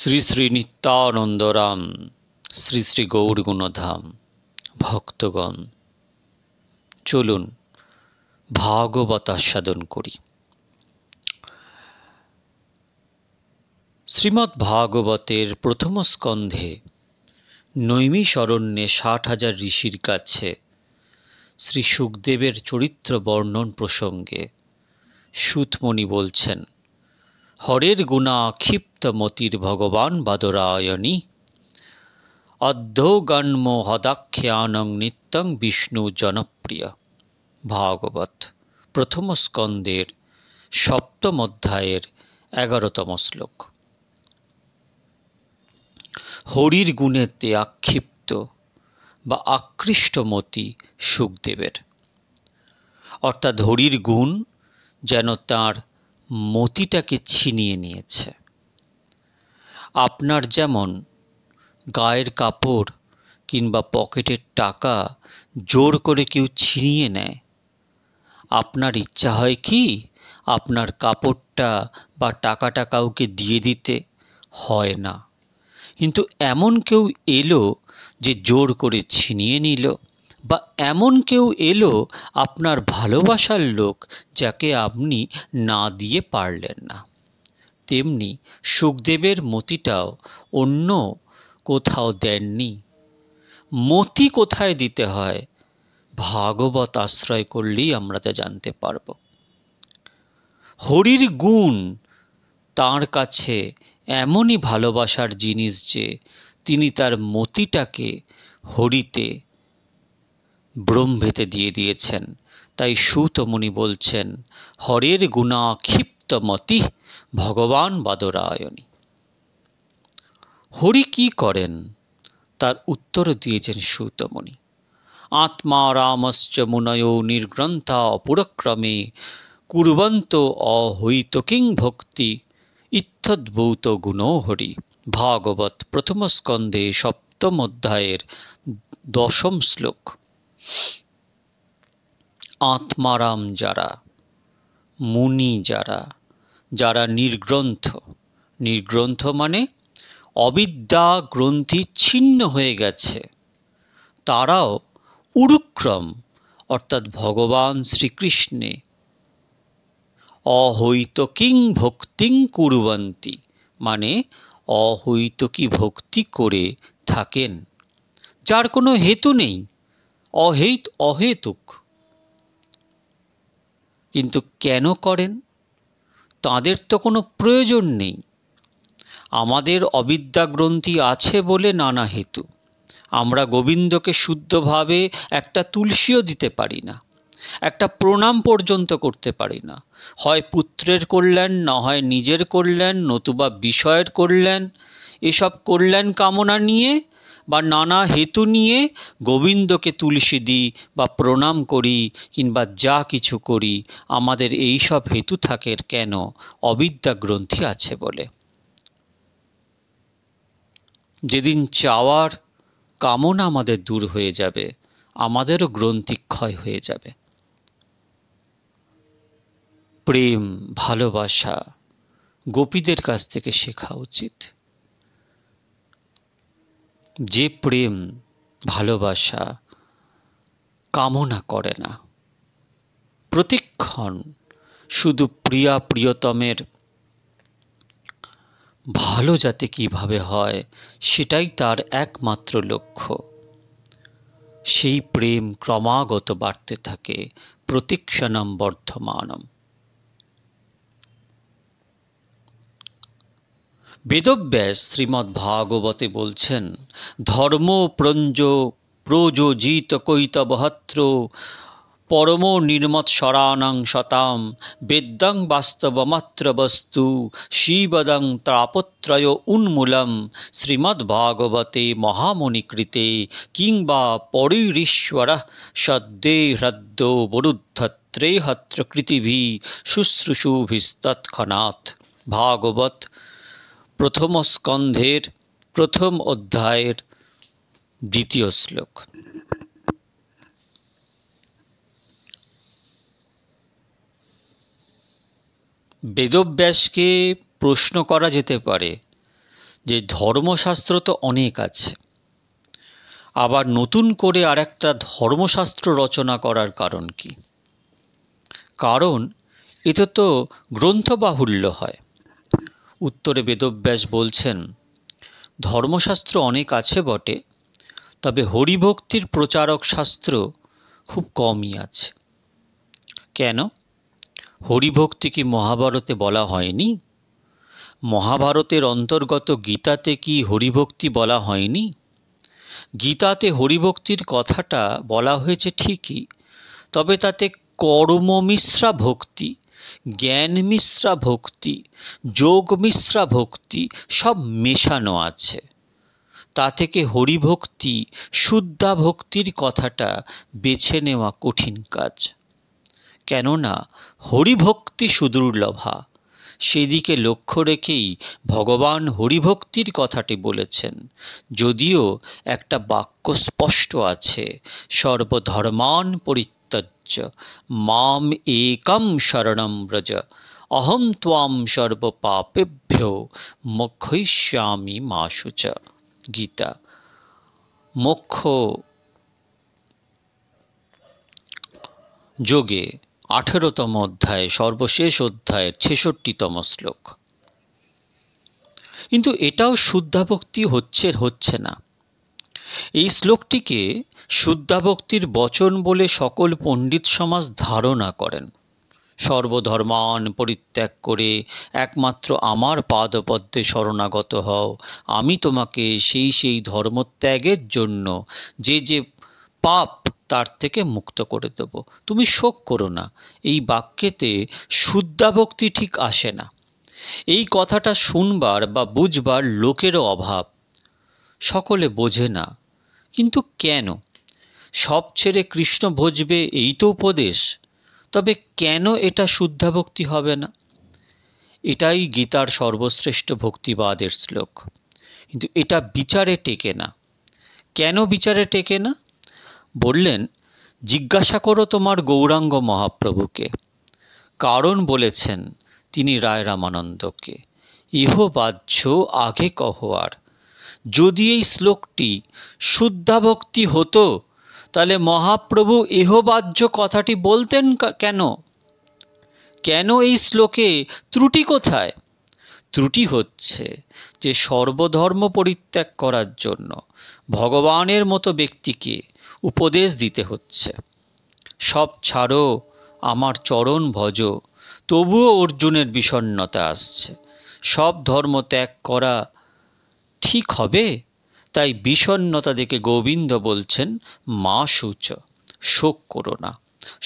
শ্রী শ্রী নিত্যানন্দরাম শ্রী শ্রী গৌরগুণধাম ভক্তগণ, চলুন ভাগবত আস্বাদন করি। শ্রীমদ্ ভাগবতের প্রথম স্কন্ধে নৈমিষারণ্যে ৬০,০০০ ঋষির কাছে শ্রী শুকদেবের চরিত্র বর্ণন প্রসঙ্গে সূতমুনি বলছেন, হরের গুণা ক্ষিপ্ত মতির ভগবান বাদরায়ণী অধ্যৌগান্ম হদাখ্যানং নিত্যং বিষ্ণু জনপ্রিয়। ভাগবত প্রথম স্কন্ধের ৭ম অধ্যায়ের ১১তম শ্লোক। হরির গুণেতে আক্ষিপ্ত বা আকৃষ্ট মতি শুকদেবের, অর্থাৎ হরির গুণ যেন তাঁর মতিটাকে ছিনিয়ে নিয়েছে। আপনার যেমন গায়ের কাপড় কিংবা পকেটের টাকা জোর করে কেউ ছিনিয়ে নেয়, আপনার ইচ্ছা হয় কি আপনার কাপড়টা বা টাকাটা কাউকে দিয়ে দিতে? হয় না। কিন্তু এমন কেউ এলো যে জোর করে ছিনিয়ে নিল, বা এমন কেউ এলো আপনার ভালোবাসার লোক যাকে আপনি না দিয়ে পারলেন না। তেমনি শুকদেবের মতিটাও অন্য কোথাও দেননি। মতি কোথায় দিতে হয় ভাগবত আশ্রয় করলেই আমরা তা জানতে পারব। হরির গুণ তাঁর কাছে এমনই ভালোবাসার জিনিস যে তিনি তার মতিটাকে হরিতে ব্রহ্মেতে দিয়ে দিয়েছেন। তাই সূতমুনি বলছেন, হরের গুণা ক্ষিপ্ত মতি ভগবান বাদরায়ণী। হরি কি করেন তার উত্তর দিয়েছেন সূতমুনি। আত্মা রামশ্চ মুনয়ো নির্গ্রন্থা পুরক্রমে কুর্বন্ত অহৈতকিং ভক্তি ইত্যদ্ভুত গুণো হরি। ভাগবত প্রথম স্কন্ধে ৭ম অধ্যায়ের ১০ম শ্লোক। আত্মারাম যারা, মুনি যারা, যারা নির্গ্রন্থ, নির্গ্রন্থ মানে অবিদ্যা গ্রন্থি ছিন্ন হয়ে গেছে, তারাও উরুক্রম অর্থাৎ ভগবান শ্রীকৃষ্ণে অহৈতকিং ভক্তিং কুর্বন্তি মানে অহৈতকী ভক্তি করে থাকেন, যার কোনো হেতু নেই, অহেতুক। কিন্তু কেন করেন? তাদের তো কোনো প্রয়োজন নেই। আমাদের অবিদ্যা গ্রন্থি আছে বলে নানা হেতু আমরা গোবিন্দকে শুদ্ধভাবে একটা তুলসীও দিতে পারি না, একটা প্রণাম পর্যন্ত করতে পারি না। হয় পুত্রের কল্যাণ, না হয় নিজের কল্যাণ, নতুবা বিষয়ের কল্যাণ। এসব কল্যাণ কামনা নিয়ে বা নানা হেতু নিয়ে গোবিন্দকে তুলসী দিই বা প্রণাম করি কিংবা যা কিছু করি, আমাদের এই সব হেতু থাকে কেন? অবিদ্যা গ্রন্থি আছে বলে। যেদিন চাওয়ার কামনা আমাদের দূর হয়ে যাবে, আমাদেরও গ্রন্থি ক্ষয় হয়ে যাবে। প্রেম ভালোবাসা গোপীদের কাছ থেকে শেখা উচিত। যে প্রেম ভালোবাসা কামনা করে না, প্রতিক্ষণ শুধু প্রিয়া প্রিয়তমের ভালো যাতে কিভাবে হয় সেটাই তার একমাত্র লক্ষ্য, সেই প্রেম ক্রমাগত বাড়তে থাকে, প্রতিক্ষণম বর্ধমানম। বেদব্যাস শ্রীমদ্ ভাগবতে বলছেন, ধর্ম প্রযোজিত কৈতবহত্র পরম নির্মৎসরাণং শতাম বেদ্যং বাস্তবমাত্র বস্তু শিবদং তাপত্রয় উন্মূলম শ্রীমদ্ভাগবতে মহামুনিকৃতে কিংবা পরৈরীশ্বর সদ্যে হ্রদ্যো বরুদ্ধত্রেহত্র কৃতিভি শুশ্রূষুভিস্তৎক্ষণাৎ। ভাগবত প্রথম স্কন্ধের প্রথম অধ্যায়ের ২য় শ্লোক। বেদব্যাসকে প্রশ্ন করা যেতে পারে যে ধর্মশাস্ত্র তো অনেক আছে, আবার নতুন করে আর একটা ধর্মশাস্ত্র রচনা করার কারণ কি? কারণ এতে তো গ্রন্থবাহুল্য হয়। উত্তরে বেদব্যাস বলছেন, ধর্মশাস্ত্র অনেক আছে বটে, তবে হরিভক্তির প্রচারক শাস্ত্র খুব কমই আছে। কেন? হরিভক্তি কি মহাভারতে বলা হয়নি? মহাভারতের অন্তর্গত গীতাতে কি হরিভক্তি বলা হয়নি? গীতাতে হরিভক্তির কথাটা বলা হয়েছে ঠিকই, তবে তাতে কর্মমিশ্রা ভক্তি, জ্ঞান মিশ্রা ভক্তি, যোগ মিশ্রা ভক্তি সব মেশানো আছে। তা থেকে হরিভক্তি, শুদ্ধা ভক্তির কথাটা বেছে নেওয়া কঠিন কাজ। কেননা হরিভক্তি সুদুর্লভা, সেদিকে লক্ষ্য রেখেই ভগবান হরিভক্তির কথাটি বলেছেন। যদিও একটা বাক্য স্পষ্ট আছে, সর্বধর্মান পরিত্যজ্য মাম একম শরণম ব্রজ অহম ত্বাম সর্বপাপেভ্যো মোক্ষয়িষ্যামি মা শুচ। গীতা মোক্ষ যোগে 18তম অধ্যায়, সর্বশেষ অধ্যায়ের 66তম শ্লোক। কিন্তু এটাও শুদ্ধাভক্তি হচ্ছে না। এই শ্লোকটিকে শুদ্ধাভক্তির বচন বলে সকল পণ্ডিত সমাজ ধারণা করেন। সর্বধর্মান পরিত্যাগ করে একমাত্র আমার পাদপদ্মে শরণাগত হও, আমি তোমাকে সেই ধর্মত্যাগের জন্য যে পাপ তার থেকে মুক্ত করে দেব, তুমি শোক করো না। এই বাক্যেতে শুদ্ধাভক্তি ঠিক আসে না। এই কথাটা শুনবার বা বুঝবার লোকেরও অভাব, সকলে বোঝে না। কিন্তু কেন? সব ছেড়ে কৃষ্ণ ভজবে, এই তো উপদেশ। তবে কেন এটা শুদ্ধাভক্তি হবে না? এটাই গীতার সর্বশ্রেষ্ঠ ভক্তিবাদের শ্লোক। কিন্তু এটা বিচারে টেকে না। কেন বিচারে টেকে না? বললেন, জিজ্ঞাসা করো তোমার গৌরাঙ্গ মহাপ্রভুকে। কারণ বলেছেন তিনি রায় রামানন্দকে, ইহ বাহ্য আগে কহোয়ার। যদি এই শ্লোকটি শুদ্ধাভক্তি হতো, তাহলে মহাপ্রভু ইহবাহ্য কথাটি বলতেন কেন? কেন এই শ্লোকে ত্রুটি কোথায়? ত্রুটি হচ্ছে যে সর্বধর্ম পরিত্যাগ করার জন্য ভগবানের মতো ব্যক্তিকে উপদেশ দিতে হচ্ছে, সব ছাড়ো, আমার চরণ ভজ। তবুও অর্জুনের বিষণ্ণতা আসছে। সব ধর্ম ত্যাগ করা ঠিক হবে? তাই বিষণ্ণতা দেখে গোবিন্দ বলছেন, মা শুচ, শোক করো না।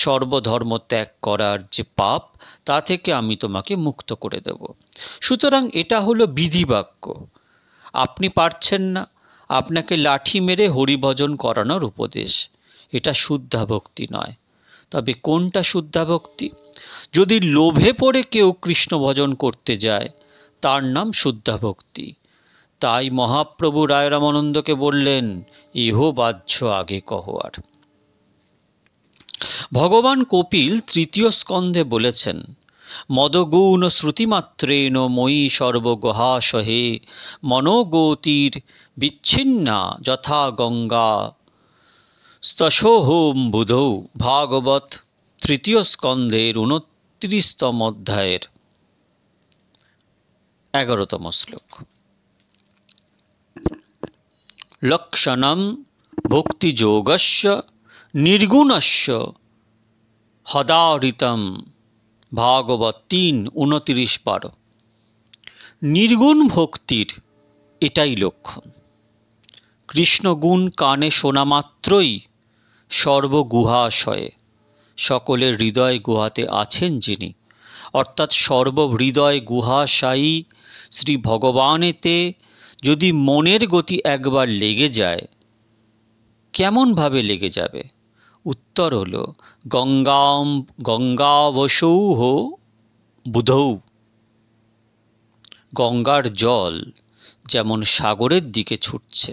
সর্বধর্ম ত্যাগ করার যে পাপ, তা থেকে আমি তোমাকে মুক্ত করে দেব। সুতরাং এটা হলো বিধিবাক্য। আপনি পারছেন না, আপনাকে লাঠি মেরে হরিভজন করানোর উপদেশ। এটা শুদ্ধাভক্তি নয়। তবে কোনটা শুদ্ধাভক্তি? যদি লোভে পড়ে কেউ কৃষ্ণ ভজন করতে যায়, তার নাম শুদ্ধাভক্তি। তাই মহাপ্রভু রায় রামানন্দকে বললেন, ইহ বাহ্য আগে কহোয়ার। ভগবান কপিল 3য় স্কন্ধে বলেছেন, মদগুণ শ্রুতিমাত্রেণ মই সর্বগহাসহে মনোগতির বিচ্ছিন্না যথা গঙ্গা স্তসোহোম বুধৌ। ভাগবত 3য় স্কন্ধের 29তম অধ্যায়ের 11তম শ্লোক। লক্ষণম ভক্তিযোগস্য নির্গুণস্য হদারিতম। ভাগবত 3:29-12। নির্গুণ ভক্তির এটাই লক্ষণ। কৃষ্ণগুণ কানে শোনা মাত্রই সর্বগুহাশয়ে, সকলের হৃদয় গুহাতে আছেন যিনি, অর্থাৎ সর্বহৃদয় গুহাশায়ী শ্রী ভগবানেতে যদি মনের গতি একবার লেগে যায়, কেমনভাবে লেগে যাবে? উত্তর হল, গঙ্গাবসৌহ বুধৌ। গঙ্গার জল যেমন সাগরের দিকে ছুটছে,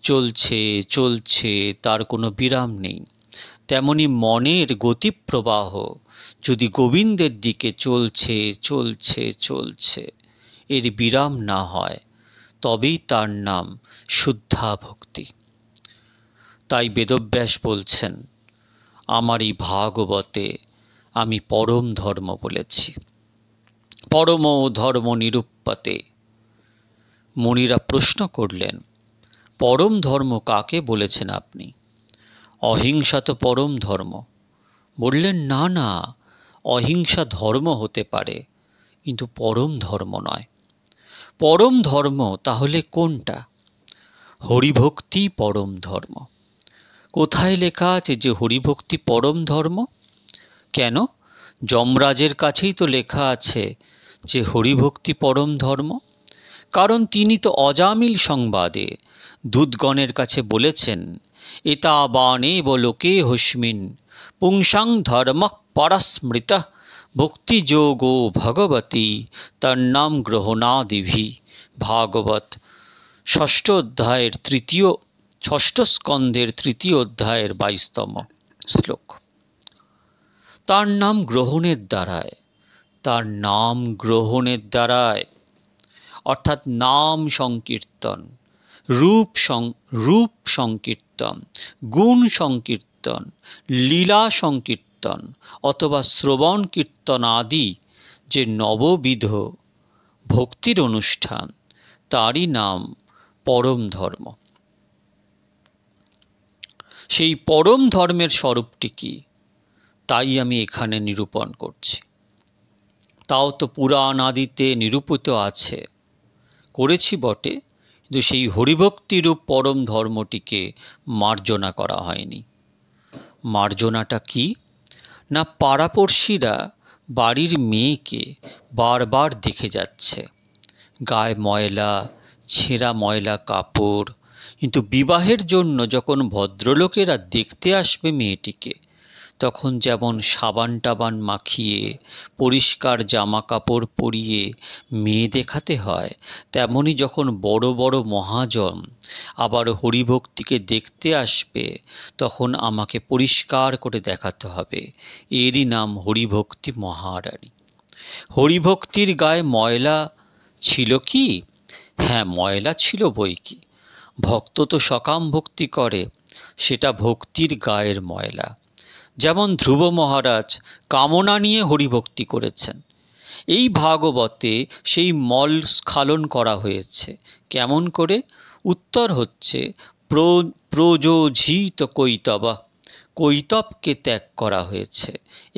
চলছে চলছে, তার কোনো বিরাম নেই, তেমনি মনের গতিপ্রবাহ যদি গোবিন্দের দিকে চলছে চলছে চলছে, এর বিরাম না হয়, তবেই তার নাম শুদ্ধা ভক্তি। তাই বেদব্যাস বলছেন, আমার এই ভাগবতে আমি পরম ধর্ম বলেছি। পরম ধর্ম নিরূপ্যতে। মুনিরা প্রশ্ন করলেন, পরম ধর্ম কাকে বলেছেন আপনি? অহিংসা তো পরম ধর্ম। বললেন, না না, অহিংসা ধর্ম হতে পারে, কিন্তু পরম ধর্ম নয়। পরম ধর্ম তাহলে কোনটা? হরিভক্তি পরম ধর্ম। কোথায় লেখা আছে যে হরিভক্তি পরম ধর্ম? কেন? যমরাজের কাছেই তো লেখা আছে যে হরিভক্তি পরম ধর্ম। কারণ তিনি তো অজামিল সংবাদে দূতগণের কাছে বলেছেন, এতাবানেব লোকে হস্মিন পুংসাং ধর্ম পরস্মৃত ভক্তিযোগো ভগবতী তন্নাম গ্রহণাদিভি। ভাগবত ষষ্ঠ স্কন্ধের 3 অধ্যায়ের 22তম শ্লোক। তার নাম গ্রহণের দ্বারায়, অর্থাৎ নাম সংকীর্তন, রূপ সংকীর্তন, গুণ সংকীর্তন, লীলা সংকীর্তন অথবা শ্রবণ কীর্তন আদি যে নববিধ ভক্তির অনুষ্ঠান, তারই নাম পরম ধর্ম। সেই পরম ধর্মের স্বরূপটি কি, তাই আমি এখানে নিরূপণ করছি। তাও তো পুরাণ আদিতে নিরূপিত আছে, করেছি বটে, কিন্তু সেই হরিভক্তিরূপ পরম ধর্মটিকে মার্জনা করা হয়নি। মার্জনাটা কি না, পাড়াপড়শিরা বাড়ির মেয়েকে বারবার দেখে যাচ্ছে, গায়ে ময়লা, ছেঁড়া ময়লা কাপড়, কিন্তু বিবাহের জন্য যখন ভদ্রলোকেরা দেখতে আসবে মেয়েটিকে, তখন যেমন সাবান টাবান মাখিয়ে পরিষ্কার জামা কাপড় পরিয়ে মেয়ে দেখাতে হয়, তেমনি যখন বড় বড় মহাজন আবার হরিভক্তিকে দেখতে আসবে, তখন আমাকে পরিষ্কার করে দেখাতে হবে। এরই নাম হরিভক্তি মহারানী। হরিভক্তির গায়ে ময়লা ছিল কি? হ্যাঁ, ময়লা ছিল বই কি। ভক্ত তো সকাম ভক্তি করে, সেটা ভক্তির গায়ের ময়লা। যেমন ধ্রুব মহারাজ কামনা নিয়ে হরিভক্তি করেছেন, এই ভাগবতে সেই মল স্খলন করা হয়েছে। কেমন করে? উত্তর হচ্ছে প্রযোজিত কৈতবা, কৈতবকে ত্যাগ করা হয়েছে।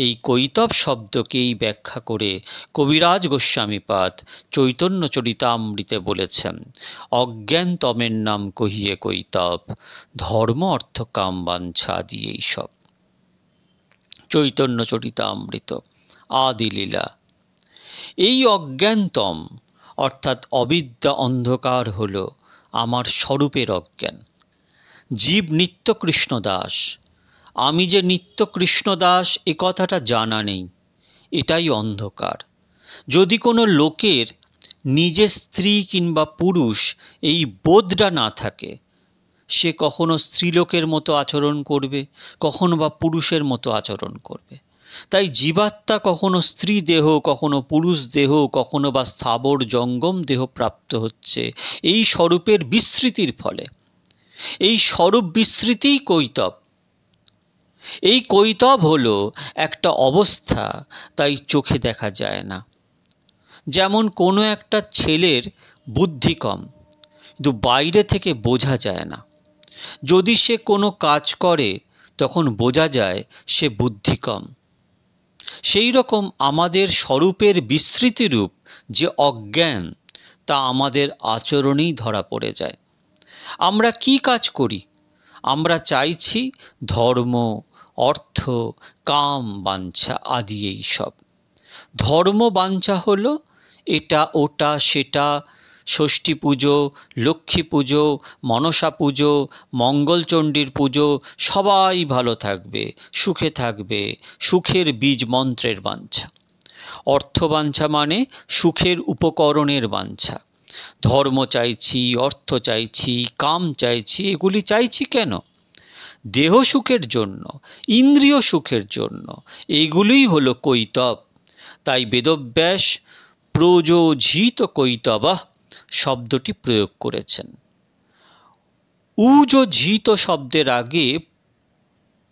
এই কৈতব শব্দকেই ব্যাখ্যা করে কবিরাজ গোস্বামীপাদ চৈতন্য চরিতামৃতে বলেছেন, অজ্ঞান তমের নাম কহিয়ে কৈতব, ধর্ম অর্থ কাম বাঞ্ছা দিয়ে এইসব। চৈতন্য চরিতামৃত আদি লীলা। এই অজ্ঞানতম অর্থাৎ অবিদ্যা অন্ধকার হল আমার স্বরূপের অজ্ঞান। জীব নিত্য কৃষ্ণদাস, আমি যে নিত্য কৃষ্ণদাস এ কথাটা জানা নেই, এটাই অন্ধকার। যদি কোনো লোকের নিজের স্ত্রী কিংবা পুরুষ এই বোধটা না থাকে, সে কখনো স্ত্রীলোকের মতো আচরণ করবে, কখনো বা পুরুষের মতো আচরণ করবে। তাই জীবাত্মা কখনো স্ত্রী দেহ, কখনো পুরুষ দেহ, কখনো বা স্থাবর জঙ্গম দেহ প্রাপ্ত হচ্ছে এই স্বরূপের বিস্মৃতির ফলে। এই স্বরূপ বিস্মৃতিই কৈতব। এই কৈতব হলো একটা অবস্থা, তাই চোখে দেখা যায় না। যেমন কোনো একটা ছেলের বুদ্ধি কম, কিন্তু বাইরে থেকে বোঝা যায় না। যদি সে কোনো কাজ করে, তখন বোঝা যায় সে বুদ্ধি কম। সেই রকম আমাদের স্বরূপের বিস্মৃতিরূপ যে অজ্ঞান, তা আমাদের আচরণেই ধরা পড়ে যায়। আমরা কি কাজ করি? আমরা চাইছি ধর্ম, অর্থ, কাম বাঞ্ছা আদি এই সব। ধর্ম বাঞ্ছা হলো এটা ওটা সেটা, ষষ্ঠী পুজো, লক্ষ্মী পুজো, মনসা পুজো, মঙ্গলচণ্ডীর পুজো, সবাই ভালো থাকবে, সুখে থাকবে, সুখের বীজ মন্ত্রের বাঞ্ছা। অর্থবাঞ্ছা মানে সুখের উপকরণের বাঞ্ছা। ধর্ম চাইছি, অর্থ চাইছি, কাম চাইছি, এগুলি চাইছি কেন? দেহ সুখের জন্য, ইন্দ্রিয় সুখের জন্য। এইগুলিই হলো কৈতব। তাই বেদব্যাস প্রযোজিত কৈতবা শব্দটি প্রয়োগ করেছেন। উজ ও ঝিত শব্দের আগে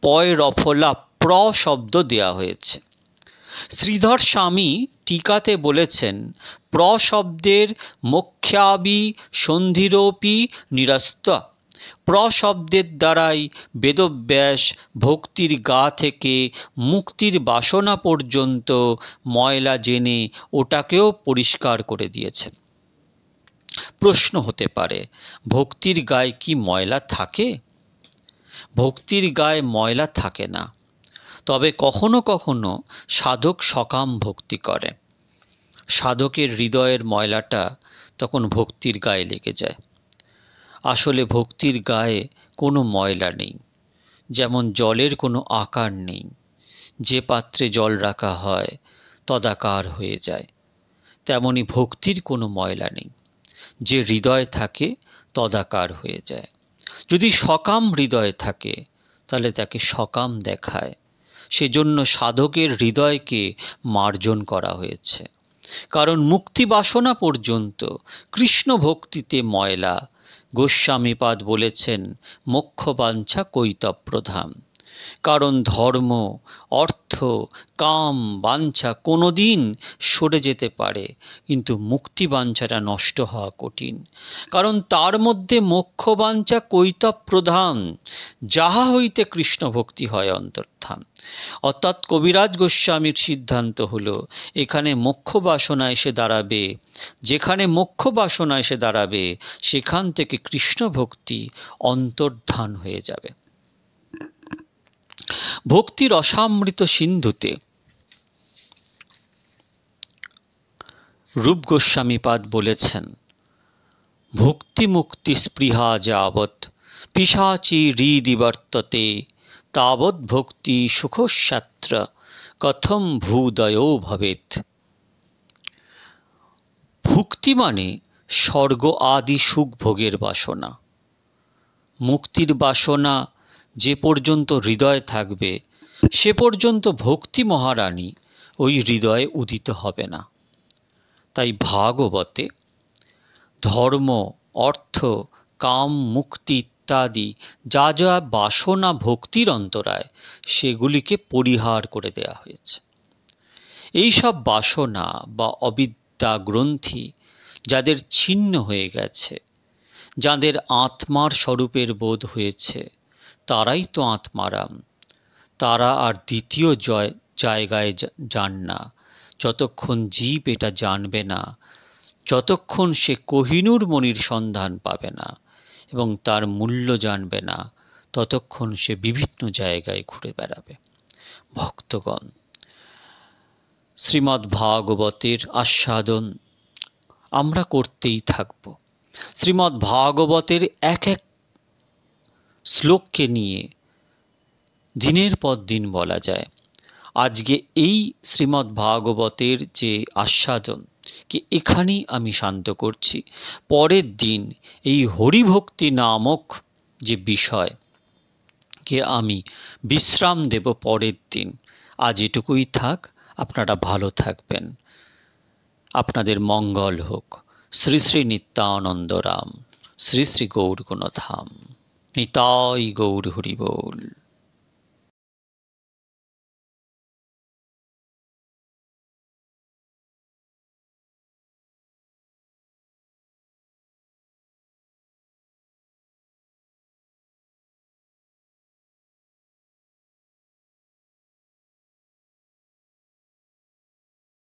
পয় রফলা প্র শব্দ দেয়া হয়েছে। শ্রীধর স্বামী টিকাতে বলেছেন, প্র শব্দের মোক্ষাবি সন্ধিরোপি নিরস্ত। প্র শব্দের দ্বারাই বেদব্যাস ভক্তির গা থেকে মুক্তির বাসনা পর্যন্ত ময়লা জেনে ওটাকেও পরিষ্কার করে দিয়েছেন। প্রশ্ন হতে পারে, ভক্তির গায়ে কি ময়লা থাকে? ভক্তির গায়ে ময়লা থাকে না, তবে কখনো কখনো সাধক সকাম ভক্তি করে। সাধকের হৃদয়ের ময়লাটা তখন ভক্তির গায়ে লেগে যায়। আসলে ভক্তির গায়ে কোনো ময়লা নেই, যেমন জলের কোনো আকার নেই। যে পাত্রে জল রাখা হয় তদাকার হয়ে যায়, তেমনি ভক্তির কোনো ময়লা নেই। যে হৃদয় থাকে তদাকার হয়ে যায়। যদি সকাম হৃদয় থাকে তাহলে তাকে সকাম দেখায়। সেজন্য সাধকের হৃদয়কে মার্জন করা হয়েছে, কারণ মুক্তি বাসনা পর্যন্ত কৃষ্ণ ভক্তিতে ময়লা। গোস্বামীপাদ বলেছেন, মোক্ষ বাঞ্ছা কৈতপ্রধাম। কারণ ধর্ম, অর্থ, কাম বাঞ্ছা কোনো দিন সরে যেতে পারে, কিন্তু মুক্তি বাঞ্ছাটা নষ্ট হওয়া কঠিন। কারণ তার মধ্যে মোক্ষ বাঞ্ছা কৈতপ্রধান, যাহা হইতে কৃষ্ণ ভক্তি হয় অন্তর্ধান। অর্থাৎ কবিরাজ গোস্বামীর সিদ্ধান্ত হলো, এখানে মোক্ষ বাসনা এসে দাঁড়াবে, যেখানে মোক্ষ বাসনা এসে দাঁড়াবে সেখান থেকে কৃষ্ণ ভক্তি অন্তর্ধান হয়ে যাবে। ভক্তির রসামৃত সিন্ধুতে রূপ গোস্বামীপাদ বলেছেন, ভক্তি মুক্তি স্পৃহা যাবৎ পিশাচি হৃদি বর্ততে, তাবৎ ভক্তি সুখস্যাত্র কথম ভূদয়ো ভবেৎ। ভক্তি মানে স্বর্গ আদি সুখ ভোগের বাসনা। মুক্তির বাসনা যে পর্যন্ত হৃদয় থাকবে সে পর্যন্ত ভক্তি মহারানী ওই হৃদয়ে উদিত হবে না। তাই ভাগবতে ধর্ম, অর্থ, কাম, মুক্তি ইত্যাদি যা যা বাসনা ভক্তির অন্তরায়, সেগুলিকে পরিহার করে দেয়া হয়েছে। এই সব বাসনা বা অবিদ্যা গ্রন্থি যাদের ছিন্ন হয়ে গেছে, যাদের আত্মার স্বরূপের বোধ হয়েছে, তারাই তো আত্মারাম। তারা আর দ্বিতীয় জায়গায় যান না। যতক্ষণ জীব এটা জানবে না, যতক্ষণ সে কোহিনূর মণির সন্ধান পাবে না এবং তার মূল্য জানবে না, ততক্ষণ সে বিভিন্ন জায়গায় ঘুরে বেড়াবে। ভক্তগণ, শ্রীমদ্ ভাগবতের আস্বাদন আমরা করতেই থাকব। শ্রীমদ্ ভাগবতের এক এক শ্লোককে নিয়ে দিনের পর দিন বলা যায়। আজকে এই শ্রীমদ্ ভাগবতের যে আস্বাদন কি এখানেই আমি শান্ত করছি। পরের দিন এই হরিভক্তি নামক যে বিষয় কে আমি বিশ্রাম দেব পরের দিন। আজ এটুকুই থাক। আপনারা ভালো থাকবেন। আপনাদের মঙ্গল হোক। শ্রী শ্রী নিত্যানন্দ রাম, শ্রী শ্রী গৌর গুণধাম। নিতাই গৌর হরি বল।